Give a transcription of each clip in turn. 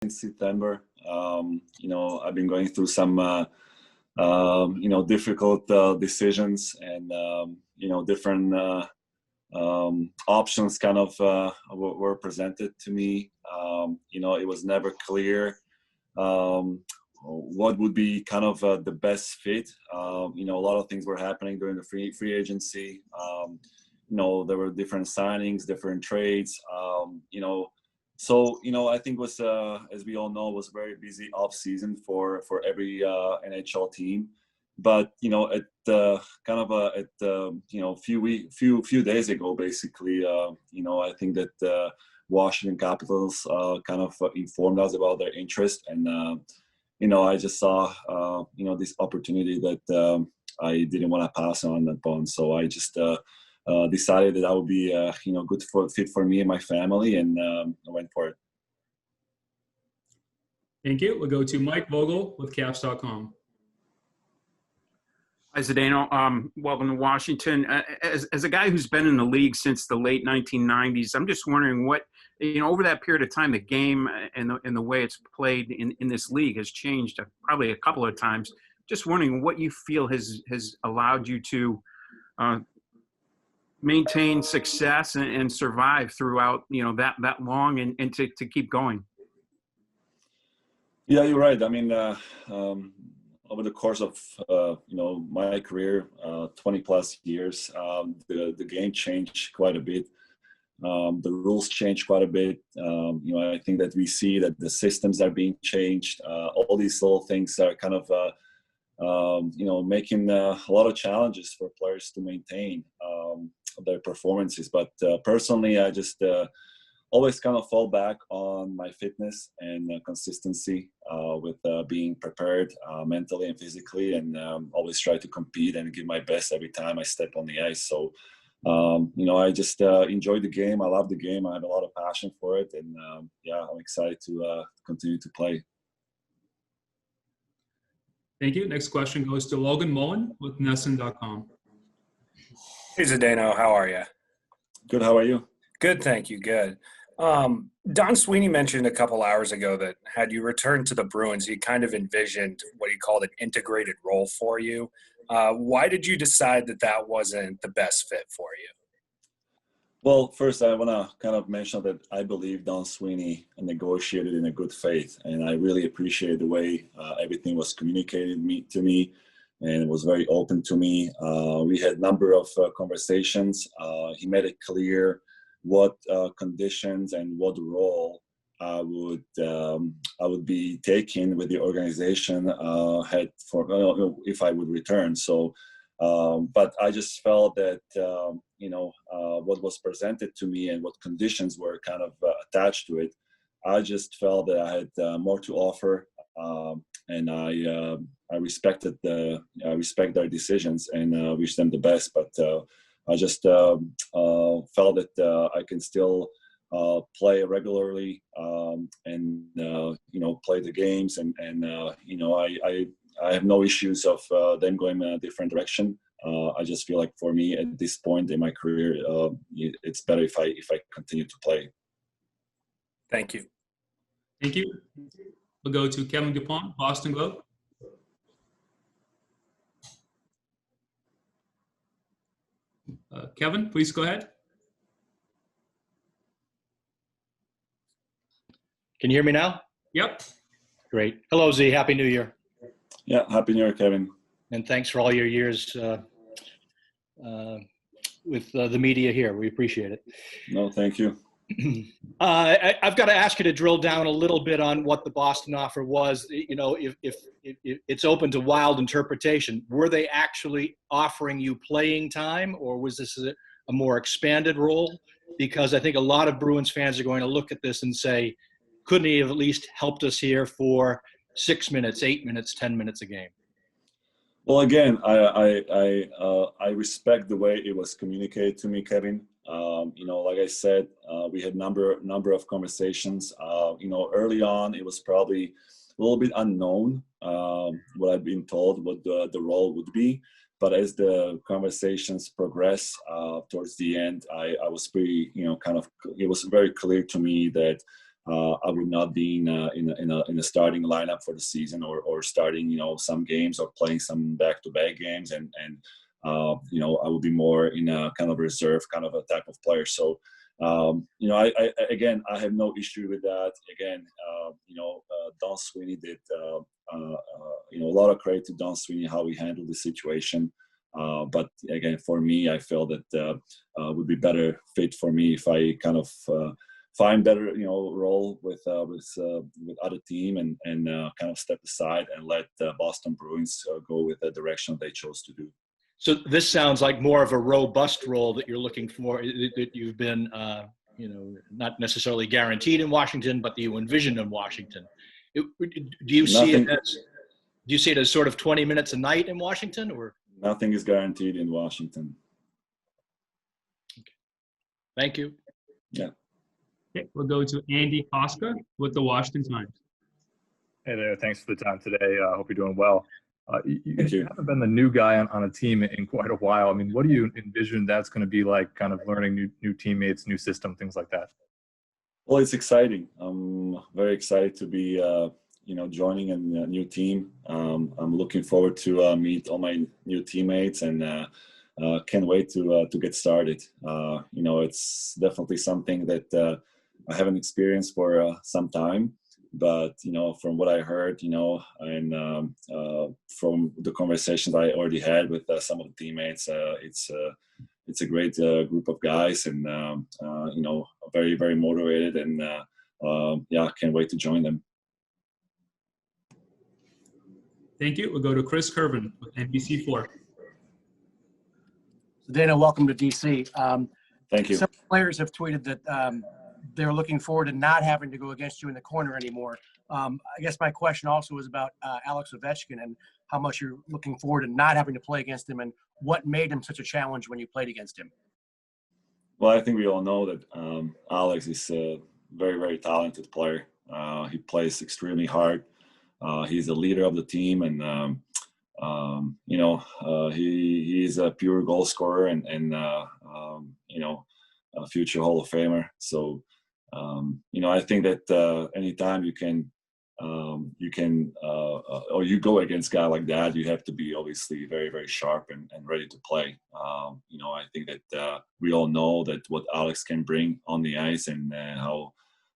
since September. I've been going through some, difficult decisions and, different options kind of were presented to me. It was never clear what would be kind of the best fit. A lot of things were happening during the free agency. There were different signings, different trades. I think it was, as we all know, was a very busy off season for every NHL team. But few days ago, basically, I think that Washington Capitals kind of informed us about their interest, and I just saw this opportunity that I didn't want to pass upon. So I just decided that would be good fit for me and my family, and I went for it. Thank you. We'll go to Mike Vogel with Caps.com. Hi, Zdeno. Welcome to Washington. As a guy who's been in the league since the late 1990s, I'm just wondering what, over that period of time, the game and the way it's played in this league has changed probably a couple of times. Just wondering what you feel has allowed you to maintain success and survive throughout, that long and to keep going. Yeah, you're right. I mean, over the course of my career, 20 plus years, the game changed quite a bit. The rules changed quite a bit. I think that we see that the systems are being changed. All these little things are kind of making a lot of challenges for players to maintain their performances. But personally, I just always kind of fall back on my fitness and consistency with being prepared mentally and physically, and always try to compete and give my best every time I step on the ice. So, I just enjoy the game. I love the game. I have a lot of passion for it, and I'm excited to continue to play. Thank you. Next question goes to Logan Mullen with Nesson.com. Hey, Zdeno. How are you? Good. How are you? Good, thank you. Good. Don Sweeney mentioned a couple hours ago that had you returned to the Bruins, he kind of envisioned what he called an integrated role for you. Why did you decide that wasn't the best fit for you? Well, first, I want to kind of mention that I believe Don Sweeney negotiated in a good faith, and I really appreciate the way everything was communicated to me, and it was very open to me. We had a number of conversations. He made it clear what conditions and what role I would be taking with the organization if I would return. So, but I just felt that what was presented to me and what conditions were kind of attached to it, I just felt that I had more to offer, and I respect their decisions and wish them the best. But I just felt that I can still play regularly and play the games, and I have no issues of them going in a different direction. I just feel like for me at this point in my career, it's better if I continue to play. Thank you. Thank you. We'll go to Kevin Dupont, Boston Globe. Kevin, please go ahead. Can you hear me now? Yep. Great. Hello, Z. Happy New Year. Yeah, Happy New Year, Kevin. And thanks for all your years with the media here. We appreciate it. No, thank you. I've got to ask you to drill down a little bit on what the Boston offer was. If it's open to wild interpretation, were they actually offering you playing time, or was this a more expanded role? Because I think a lot of Bruins fans are going to look at this and say, couldn't he have at least helped us here for 6 minutes, 8 minutes, 10 minutes a game? Well, again, I respect the way it was communicated to me, Kevin. Like I said, we had number of conversations. Early on, it was probably a little bit unknown what I've been told what the role would be. But as the conversations progressed towards the end, I was pretty, it was very clear to me that I would not be in a starting lineup for the season, or starting some games, or playing some back-to-back games, and I would be more in a kind of reserve kind of a type of player. So I have no issue with that. Again, Don Sweeney did a lot of credit to Don Sweeney how he handled the situation. But again, for me, I feel that would be better fit for me if I kind of find better role with other team, and kind of step aside and let Boston Bruins go with the direction they chose to do. So this sounds like more of a robust role that you're looking for, that you've been, not necessarily guaranteed in Washington, but that you envisioned in Washington. Do you see it as sort of 20 minutes a night in Washington, or? Nothing is guaranteed in Washington. Okay. Thank you. Yeah. Okay, we'll go to Andy Koska with the Washington Times. Hey there. Thanks for the time today. I hope you're doing well. Thank you. You haven't been the new guy on a team in quite a while. I mean, what do you envision that's going to be like, kind of learning new teammates, new system, things like that? Well, it's exciting. I'm very excited to be, joining a new team. I'm looking forward to meet all my new teammates, and can't wait to get started. It's definitely something that I haven't experienced for some time. But from what I heard, and from the conversations I already had with some of the teammates, it's a great group of guys, and very, very motivated, and can't wait to join them. Thank you. We'll go to Chris Kervin with NBC4. Zdeno, welcome to DC. Thank you. Some players have tweeted that they're looking forward to not having to go against you in the corner anymore. I guess my question also is about Alex Ovechkin, and how much you're looking forward to not having to play against him, and what made him such a challenge when you played against him. Well, I think we all know that Alex is a very, very talented player. He plays extremely hard. He's a leader of the team, and he is a pure goal scorer, and a future Hall of Famer. So I think that anytime you can or you go against a guy like that, you have to be obviously very, very sharp and ready to play. I think that we all know that what Alex can bring on the ice, and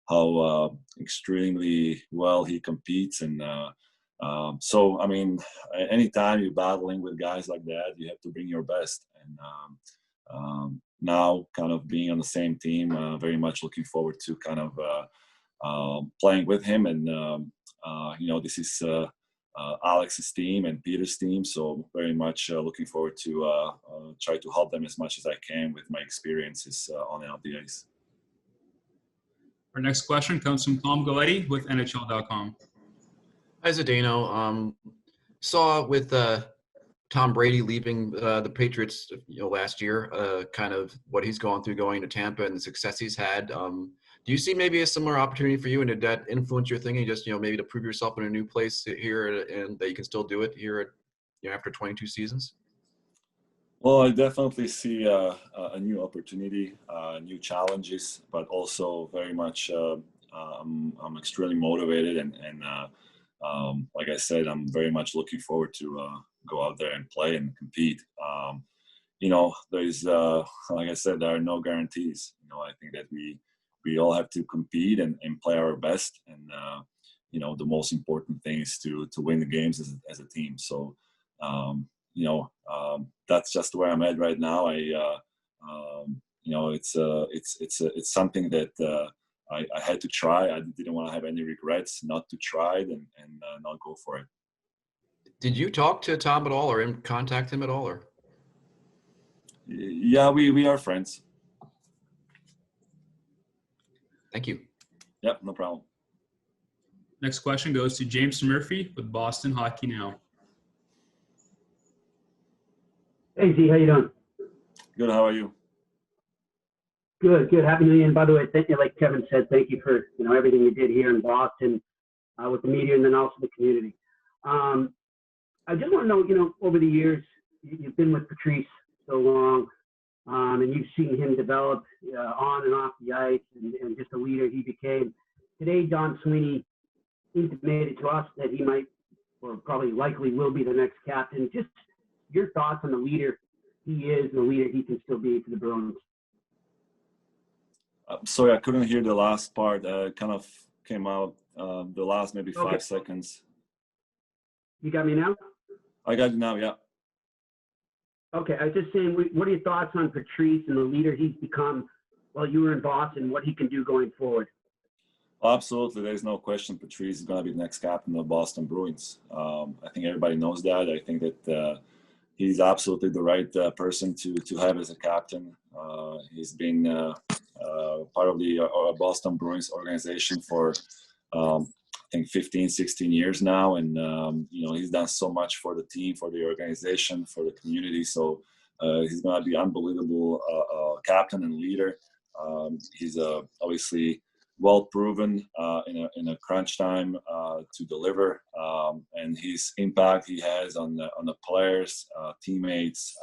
how extremely well he competes. And so, I mean, anytime you're battling with guys like that, you have to bring your best. And now, kind of being on the same team, very much looking forward to kind of playing with him. And this is Alex's team and Peter's team, so very much looking forward to try to help them as much as I can with my experiences on and off the ice. Our next question comes from Tom Galletti with NHL.com. Hi, Zdeno. Saw with Tom Brady leaving the Patriots, last year, kind of what he's going through going to Tampa and the success he's had. Do you see maybe a similar opportunity for you, and did that influence your thinking, just maybe to prove yourself in a new place here, and that you can still do it here after 22 seasons? Well, I definitely see a new opportunity, new challenges, but also very much I'm extremely motivated, and like I said, I'm very much looking forward to go out there and play and compete. There's like I said, there are no guarantees. I think that we all have to compete and play our best, and the most important thing is to win the games as a team. So that's just where I'm at right now. It's something that I had to try. I didn't want to have any regrets not to try it and not go for it. Did you talk to Tom at all, or contact him at all, or? Yeah, we are friends. Thank you. Yep, no problem. Next question goes to James Murphy with Boston Hockey Now. Hey, Z, how you doing? Good, how are you? Good. Happy New Year. And by the way, thank you, like Kevin said, thank you for everything you did here in Boston with the media and then also the community. I just want to know, over the years, you've been with Patrice so long, and you've seen him develop on and off the ice, and just the leader he became. today Don Sweeney intimated to us that he might, or probably likely will be the next captain. Just your thoughts on the leader he is and the leader he can still be for the Bruins. Sorry, I couldn't hear the last part. Kind of came out the last maybe 5 seconds. You got me now? I got you now, yeah. Okay, I was just saying, what are your thoughts on Patrice and the leader he's become while you were in Boston, what he can do going forward? Absolutely, there's no question Patrice is going to be the next captain of Boston Bruins. I think everybody knows that. I think that he's absolutely the right person to have as a captain. He's been part of the Boston Bruins organization for I think 15, 16 years now, and he's done so much for the team, for the organization, for the community. So he's going to be unbelievable captain and leader. He's obviously well proven in a crunch time to deliver, and his impact he has on the players, teammates,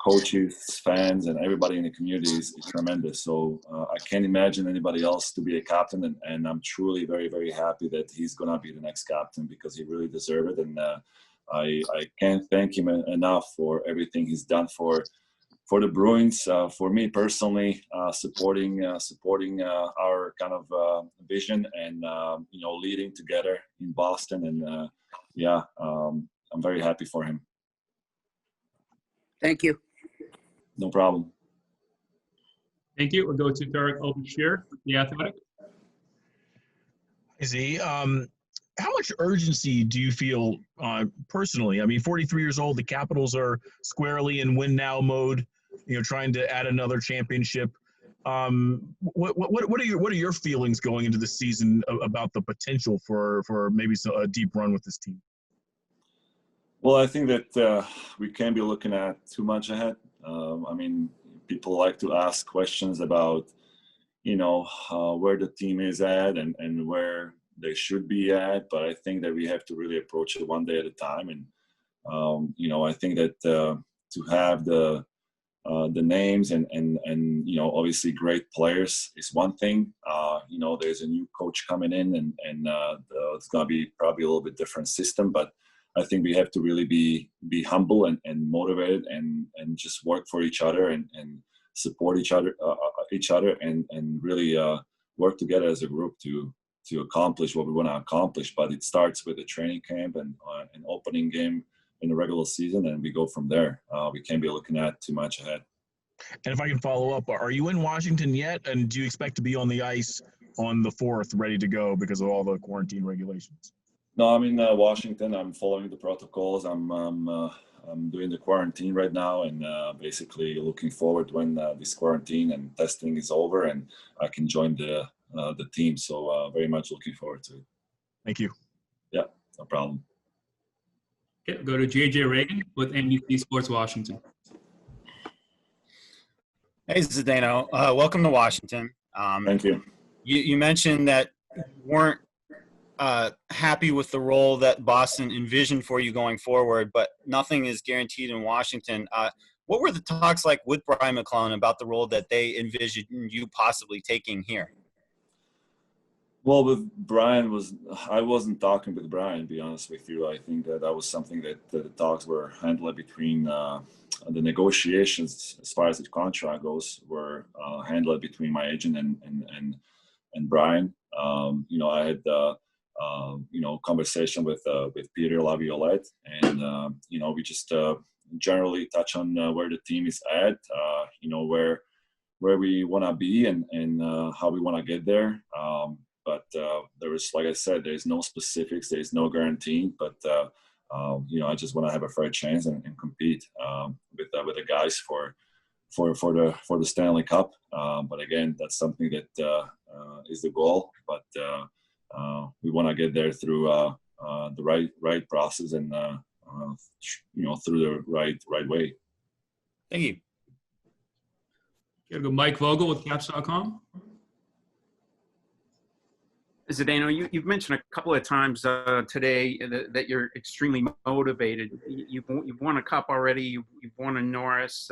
coaches, fans, and everybody in the community is tremendous. So I can't imagine anybody else to be a captain, and I'm truly very, very happy that he's going to be the next captain because he really deserves it. And I can't thank him enough for everything he's done for the Bruins. For me personally, supporting our kind of vision and leading together in Boston. And I'm very happy for him. Thank you. No problem. Thank you. We'll go to Derek Overshear, The Athletic. Z, how much urgency do you feel personally? I mean, 43 years old, the Capitals are squarely in win now mode, trying to add another championship. What are your feelings going into the season about the potential for maybe a deep run with this team? Well, I think that we can't be looking at too much ahead. I mean, people like to ask questions about, where the team is at and where they should be at. But I think that we have to really approach it one day at a time. And, I think that to have the names and obviously great players is one thing. There's a new coach coming in and it's going to be probably a little bit different system, but I think we have to really be humble and motivated and just work for each other and support each other and really work together as a group to accomplish what we want to accomplish. But it starts with the training camp and an opening game in the regular season, and we go from there. We can't be looking at too much ahead. And if I can follow up, are you in Washington yet? And do you expect to be on the ice on the 4th, ready to go because of all the quarantine regulations? No, I'm in Washington. I'm following the protocols. I'm doing the quarantine right now, and basically looking forward when this quarantine and testing is over, and I can join the team. So very much looking forward to it. Thank you. Yeah, no problem. Okay, go to JJ Reagan with NBC Sports Washington. Hey, Zdeno. Welcome to Washington. Thank you. You mentioned that you weren't happy with the role that Boston envisioned for you going forward, but nothing is guaranteed in Washington. What were the talks like with Brian McClellan about the role that they envisioned you possibly taking here? Well, with Brian I wasn't talking with Brian, to be honest with you. I think that was something that the talks were handled between the negotiations as far as the contract goes were handled between my agent and Brian. I had conversation with Peter Laviolette, and we just generally touch on where the team is at, where we want to be and how we want to get there. But there is, like I said, there's no specifics, there's no guarantee. But I just want to have a fair chance and compete with the guys for the Stanley Cup. But again, that's something that is the goal. But we want to get there through the right process and through the right way. Thank you. Go Mike Vogel with Caps.com. Zdeno, you've mentioned a couple of times today that you're extremely motivated. You've won a cup already. You've won a Norris.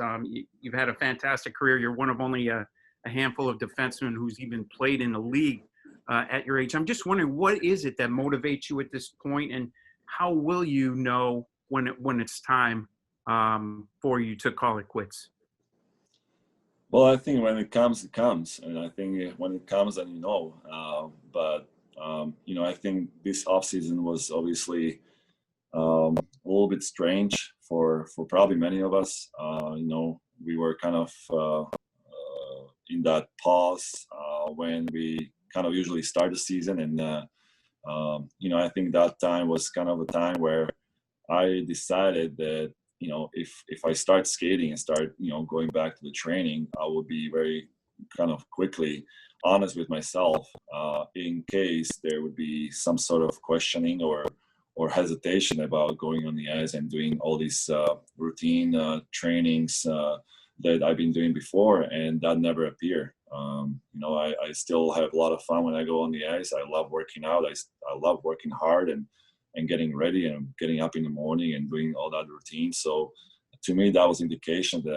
You've had a fantastic career. You're one of only a handful of defensemen who's even played in the league at your age. I'm just wondering, what is it that motivates you at this point, and how will you know when it's time for you to call it quits? Well, I think when it comes, it comes, and I think when it comes, then you know. But I think this offseason was obviously a little bit strange for probably many of us. We were kind of in that pause when we kind of usually start the season, and I think that time was kind of a time where I decided that if I start skating and start going back to the training, I will be very kind of quickly honest with myself in case there would be some sort of questioning or hesitation about going on the ice and doing all these routine trainings that I've been doing before, and that never appeared. I still have a lot of fun when I go on the ice. I love working out. I love working hard and getting ready and getting up in the morning and doing all that routine. So to me, that was indication that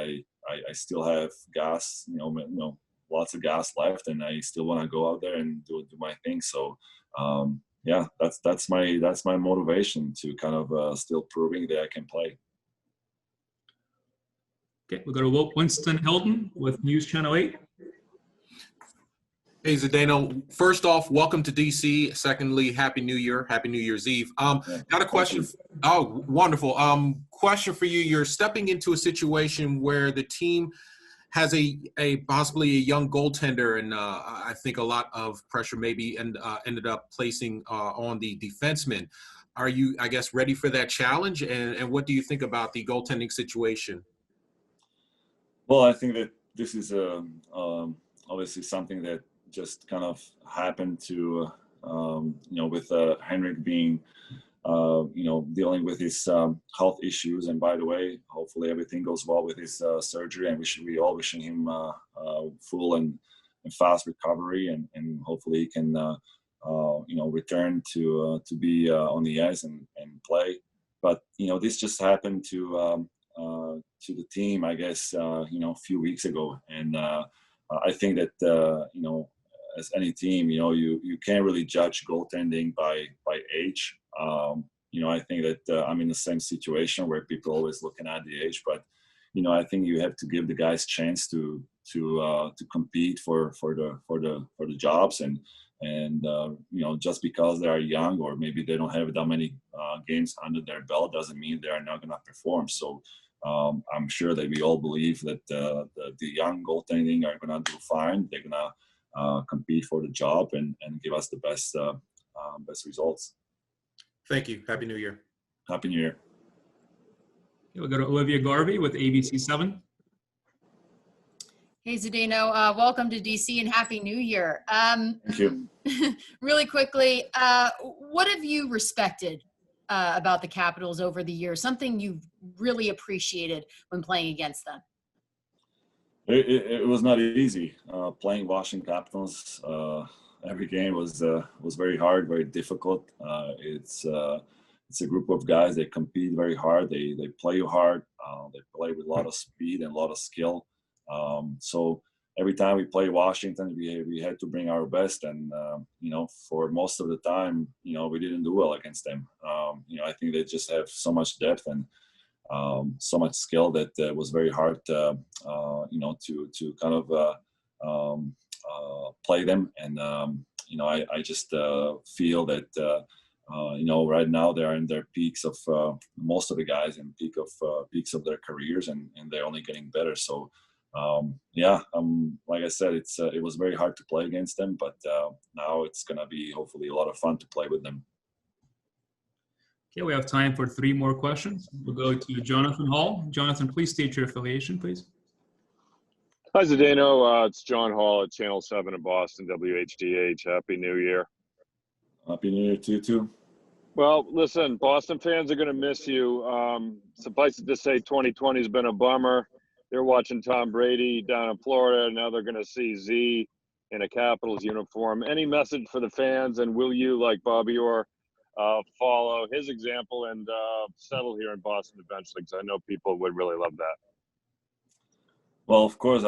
I still have gas, lots of gas left, and I still want to go out there and do my thing. So that's my motivation to kind of still proving that I can play. Okay, we'll go to Winston Hilton with News Channel 8. Hey, Zdeno. First off, welcome to DC. Secondly, Happy New Year. Happy New Year's Eve. Got a question. Oh, wonderful. Question for you. You're stepping into a situation where the team has a possibly a young goaltender, and I think a lot of pressure maybe ended up placing on the defenseman. Are you, I guess, ready for that challenge? And what do you think about the goaltending situation? Well, I think that this is obviously something that just kind of happened to, with Henrik being, dealing with his health issues. And by the way, hopefully everything goes well with his surgery, and we all wishing him full and fast recovery, and hopefully he can, return to be on the ice and play. But this just happened to the team, I guess, a few weeks ago, and I think that as any team, you can't really judge goaltending by age. I think that I'm in the same situation where people are always looking at the age, but I think you have to give the guys chance to compete for the jobs, and just because they are young or maybe they don't have that many games under their belt doesn't mean they are not going to perform. So I'm sure that we all believe that the young goaltending are going to do fine. They're going to compete for the job and give us the best results. Thank you. Happy New Year. Happy New Year. We'll go to Olivia Garvey with ABC7. Hey, Zdeno. Welcome to DC and Happy New Year. Thank you. Really quickly, what have you respected about the Capitals over the years? Something you've really appreciated when playing against them? It was not easy. Playing Washington Capitals every game was very hard, very difficult. It's a group of guys. They compete very hard. They play you hard. They play with a lot of speed and a lot of skill. So every time we play Washington, we had to bring our best, and for most of the time, we didn't do well against them. I think they just have so much depth and so much skill that was very hard to kind of play them. And I just feel that right now they are in their peaks of most of the guys in peaks of their careers, and they're only getting better. So like I said, it was very hard to play against them, but now it's gonna be hopefully a lot of fun to play with them. Okay, we have time for 3 more questions. We'll go to Jonathan Hall. Jonathan, please state your affiliation, please. Hi, Zdeno. It's John Hall at Channel 7 in Boston, WHDH. Happy New Year. Happy New Year to you, too. Well, listen, Boston fans are going to miss you. Suffice it to say, 2020 has been a bummer. They're watching Tom Brady down in Florida. Now they're going to see Z in a Capitals uniform. Any message for the fans, and will you, like Bobby Orr, follow his example and settle here in Boston eventually? Because I know people would really love that. Well, of course,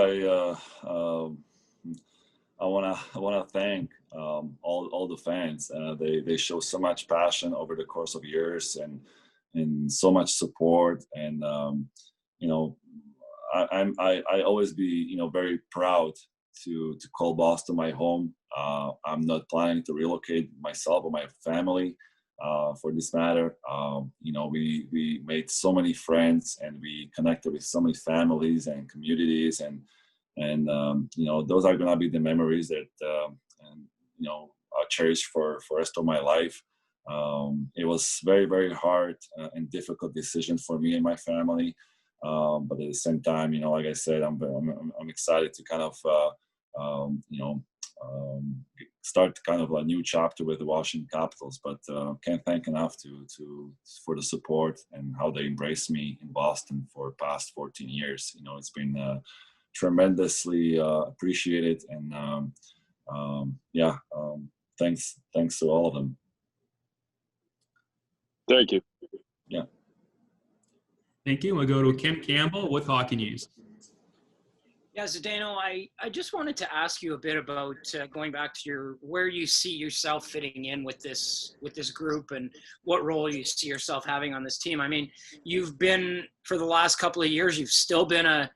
wanna thank all the fans. They show so much passion over the course of years and so much support. And you know, I always be very proud to call Boston my home. I'm not planning to relocate myself or my family. For this matter, we made so many friends and we connected with so many families and communities, and those are gonna be the memories that I'll cherish for the rest of my life. It was very, very hard and difficult decision for me and my family, but at the same time, like I said, I'm excited to kind of start kind of a new chapter with the Washington Capitals. But can't thank enough for the support and how they embraced me in Boston for the past 14 years. It's been tremendously appreciated, and thanks to all of them. Thank you. Yeah. Thank you. We'll go to Kim Campbell with Hockey News. Yeah, Zdeno, I just wanted to ask you a bit about going back to where you see yourself fitting in with this group and what role you see yourself having on this team. I mean, you've been, for the last couple of years, you've still been a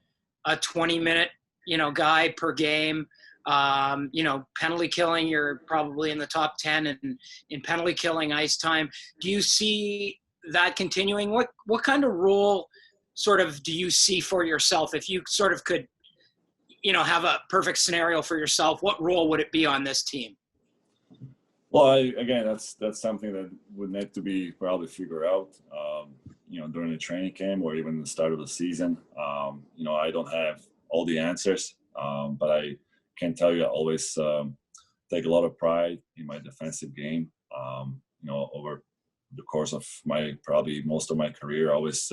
20-minute guy per game. Penalty killing, you're probably in the top 10 in penalty killing ice time. Do you see that continuing? What kind of role sort of do you see for yourself if you sort of could have a perfect scenario for yourself? What role would it be on this team? Well, again, that's something that would need to be probably figured out, during the training camp or even the start of the season. I don't have all the answers, but I can tell you I always take a lot of pride in my defensive game. Over the course of probably most of my career, I always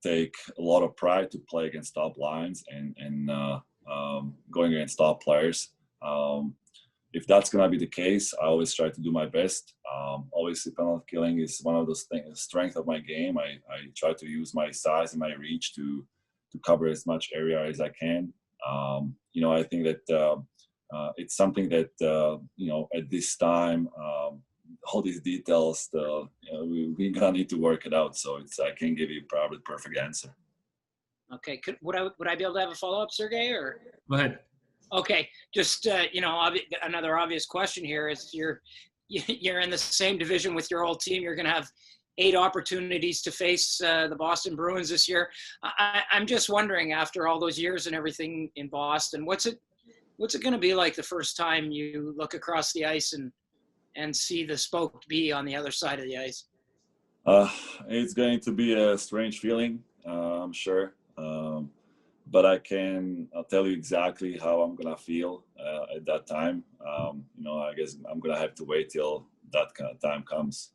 take a lot of pride to play against top lines and going against top players. If that's going to be the case, I always try to do my best. Obviously, penalty killing is one of those things, strength of my game. I try to use my size and my reach to cover as much area as I can. I think that it's something that, at this time, all these details, we're gonna need to work it out. So I can't give you probably the perfect answer. Okay, would I be able to have a follow-up, Sergey, or? Go ahead. Okay, just another obvious question here is you're in the same division with your old team. You're going to have 8 opportunities to face the Boston Bruins this year. I'm just wondering, after all those years and everything in Boston, what's it going to be like the first time you look across the ice and see the spoked bee on the other side of the ice? It's going to be a strange feeling, I'm sure. But I'll tell you exactly how I'm going to feel at that time. I guess I'm going to have to wait till that kind of time comes.